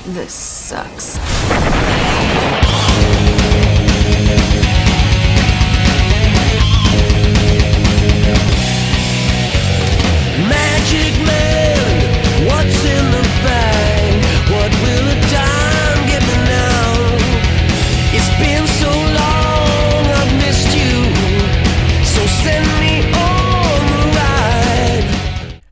This sucks. Magic man, what's in the bag? What will a dime get me now? It's been so long, I've missed you. So send me on the ride.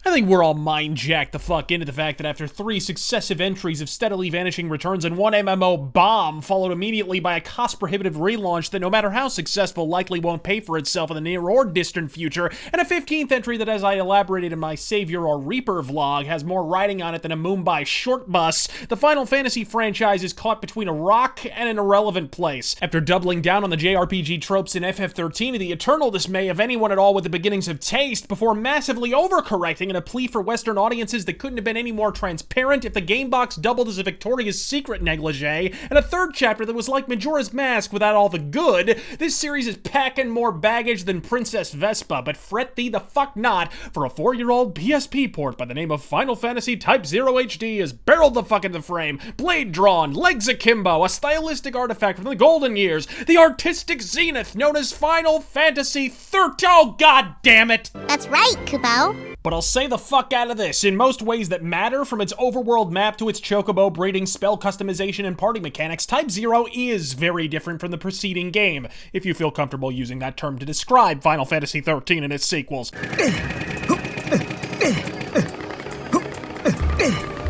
I think we're all mind-jacked the fuck into the fact that after 3 successive entries of steadily vanishing returns and 1 MMO bomb, followed immediately by a cost-prohibitive relaunch that no matter how successful likely won't pay for itself in the near or distant future, and a 15th entry that, as I elaborated in my Savior or Reaper vlog, has more riding on it than a Mumbai short bus, the Final Fantasy franchise is caught between a rock and an irrelevant place. After doubling down on the JRPG tropes in FF13 to the eternal dismay of anyone at all with the beginnings of taste, before massively overcorrecting in a plea for Western audiences that couldn't have been any more transparent if the game box doubled as a Victoria's Secret negligee, and a third chapter that was like Majora's Mask without all the good, this series is packing more baggage than Princess Vespa, but fret thee the fuck not, for a 4-year-old PSP port by the name of Final Fantasy Type-0 HD is barreled the fuck into the frame, blade drawn, legs akimbo, a stylistic artifact from the golden years, the artistic zenith known as Final Fantasy 13. Oh, god damn it! That's right, Kubo. But I'll say the fuck out of this, in most ways that matter, from its overworld map to its chocobo breeding, spell customization, and party mechanics, Type-0 is very different from the preceding game, if you feel comfortable using that term to describe Final Fantasy XIII and its sequels.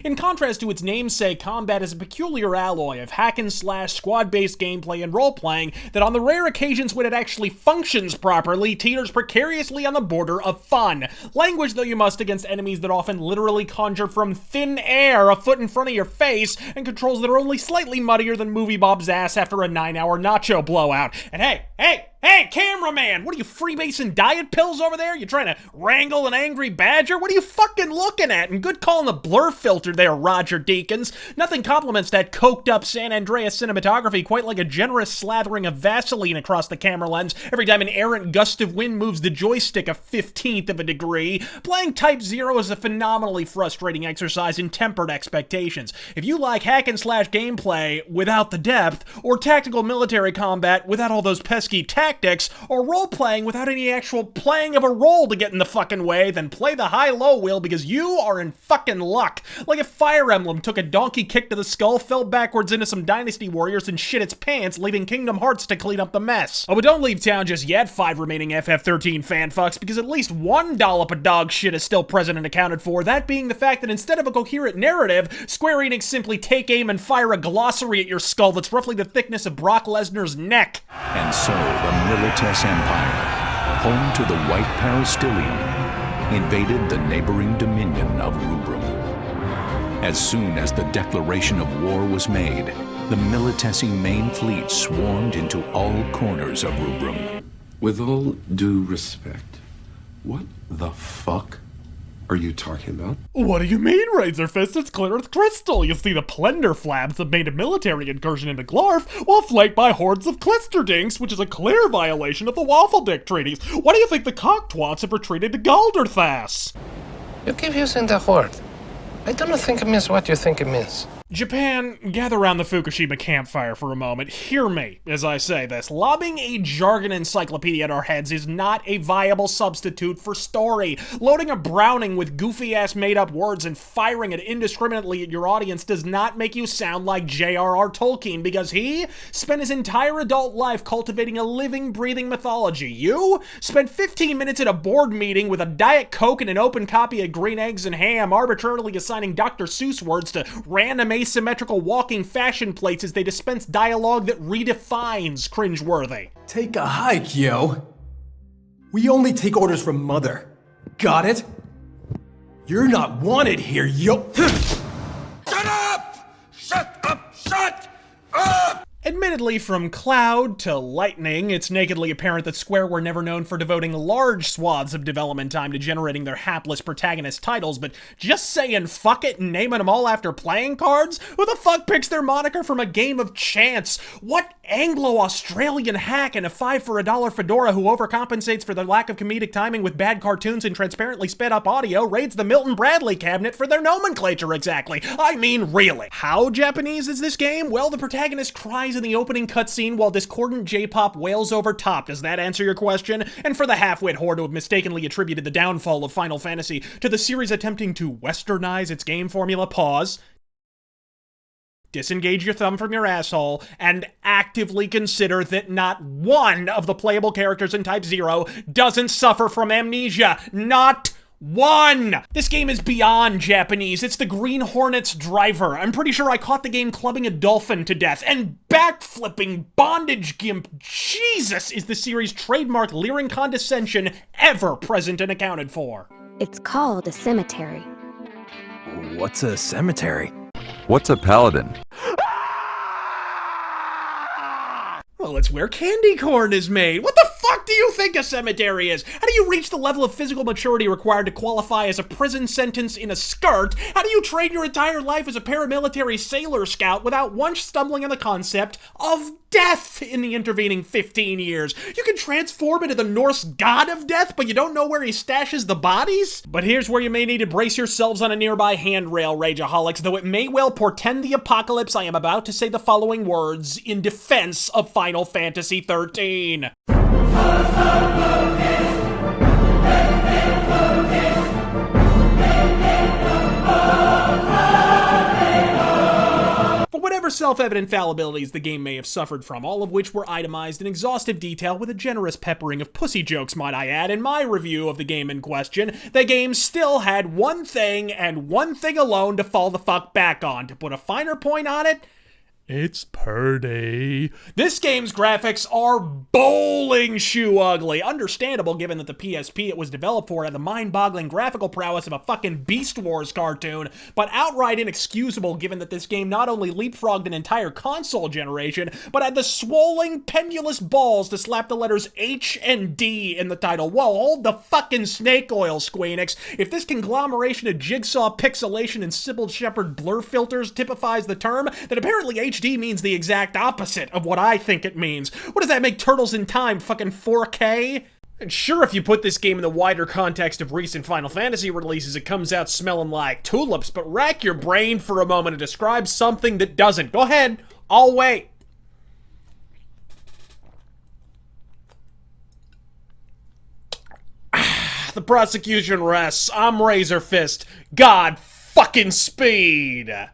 In contrast to its namesake, combat is a peculiar alloy of hack-and-slash, squad-based gameplay and role-playing that on the rare occasions when it actually functions properly, teeters precariously on the border of fun. Language though you must against enemies that often literally conjure from thin air a foot in front of your face, and controls that are only slightly muddier than Movie Bob's ass after a 9-hour nacho blowout. And hey, cameraman! What are you, freebasing diet pills over there? You trying to wrangle an angry badger? What are you fucking looking at? And good call on the blur filter there, Roger Deakins. Nothing compliments that coked-up San Andreas cinematography quite like a generous slathering of Vaseline across the camera lens every time an errant gust of wind moves the joystick a 15th of a degree. Playing Type-0 is a phenomenally frustrating exercise in tempered expectations. If you like hack-and-slash gameplay without the depth, or tactical military combat without all those pesky tactics, or role-playing without any actual playing of a role to get in the fucking way, then play the high-low wheel because you are in fucking luck. Like if Fire Emblem took a donkey kick to the skull, fell backwards into some Dynasty Warriors, and shit its pants, leaving Kingdom Hearts to clean up the mess. Oh, but don't leave town just yet, 5 remaining FF13 fanfucks, because at least one dollop of dog shit is still present and accounted for, that being the fact that instead of a coherent narrative, Square Enix simply take aim and fire a glossary at your skull that's roughly the thickness of Brock Lesnar's neck. And so the Milites Empire, home to the White Peristylium, invaded the neighboring dominion of Rubrum. As soon as the declaration of war was made, the Militesi main fleet swarmed into all corners of Rubrum. With all due respect, what the fuck are you talking about? What do you mean, Razorfist? It's clear as crystal. You see, the Plender Flabs have made a military incursion into Glarf while flanked by hordes of Klisterdinks, which is a clear violation of the Waffledick treaties. Why do you think the Cocktwats have retreated to Galderthas? You keep using the horde. I don't think it means what you think it means. Japan, gather around the Fukushima campfire for a moment. Hear me as I say this. Lobbing a jargon encyclopedia at our heads is not a viable substitute for story. Loading a Browning with goofy-ass made-up words and firing it indiscriminately at your audience does not make you sound like J.R.R. Tolkien, because he spent his entire adult life cultivating a living, breathing mythology. You spent 15 minutes at a board meeting with a Diet Coke and an open copy of Green Eggs and Ham, arbitrarily assigning Dr. Seuss words to random asymmetrical walking fashion plates as they dispense dialogue that redefines cringeworthy. Take a hike, yo. We only take orders from Mother. Got it? You're not wanted here, yo. Shut up! Shut up! Shut up! Admittedly, from Cloud to Lightning, it's nakedly apparent that Square were never known for devoting large swaths of development time to generating their hapless protagonist titles, but just saying fuck it and naming them all after playing cards? Who the fuck picks their moniker from a game of chance? What Anglo-Australian hack in a 5 for $1 fedora who overcompensates for their lack of comedic timing with bad cartoons and transparently sped up audio raids the Milton Bradley cabinet for their nomenclature exactly? I mean, really. How Japanese is this game? Well, the protagonist cries in the opening cutscene while discordant J-pop wails over top. Does that answer your question? And for the half-wit horde who have mistakenly attributed the downfall of Final Fantasy to the series attempting to westernize its game formula, pause. Disengage your thumb from your asshole and actively consider that not one of the playable characters in TYPE-0 doesn't suffer from amnesia. Not one! This game is beyond Japanese. It's the Green Hornet's driver. I'm pretty sure I caught the game clubbing a dolphin to death. And backflipping bondage gimp, Jesus, is the series' trademark leering condescension ever present and accounted for. It's called a cemetery. What's a cemetery? What's a paladin? Well, it's where candy corn is made. What the fuck do you think a cemetery is? How do you reach the level of physical maturity required to qualify as a prison sentence in a skirt? How do you train your entire life as a paramilitary sailor scout without once stumbling on the concept of death in the intervening 15 years? You can transform into the Norse god of death, but you don't know where he stashes the bodies? But here's where you may need to brace yourselves on a nearby handrail, Rageaholics. Though it may well portend the apocalypse, I am about to say the following words in defense of Final Fantasy XIII. For whatever self-evident fallibilities the game may have suffered from, all of which were itemized in exhaustive detail with a generous peppering of pussy jokes, might I add, in my review of the game in question, the game still had one thing and one thing alone to fall the fuck back on. To put a finer point on it, it's purdy. This game's graphics are bowling shoe ugly. Understandable given that the PSP it was developed for had the mind-boggling graphical prowess of a fucking Beast Wars cartoon, but outright inexcusable given that this game not only leapfrogged an entire console generation, but had the swollen, pendulous balls to slap the letters H and D in the title. Whoa, hold the fucking snake oil, Squeenix. If this conglomeration of jigsaw pixelation and Sybil Shepherd blur filters typifies the term, then apparently HD means the exact opposite of what I think it means. What does that make Turtles in Time, fucking 4K? And sure, if you put this game in the wider context of recent Final Fantasy releases, it comes out smelling like tulips, but rack your brain for a moment and describe something that doesn't. Go ahead, I'll wait. The prosecution rests. I'm Razor Fist. God fucking speed.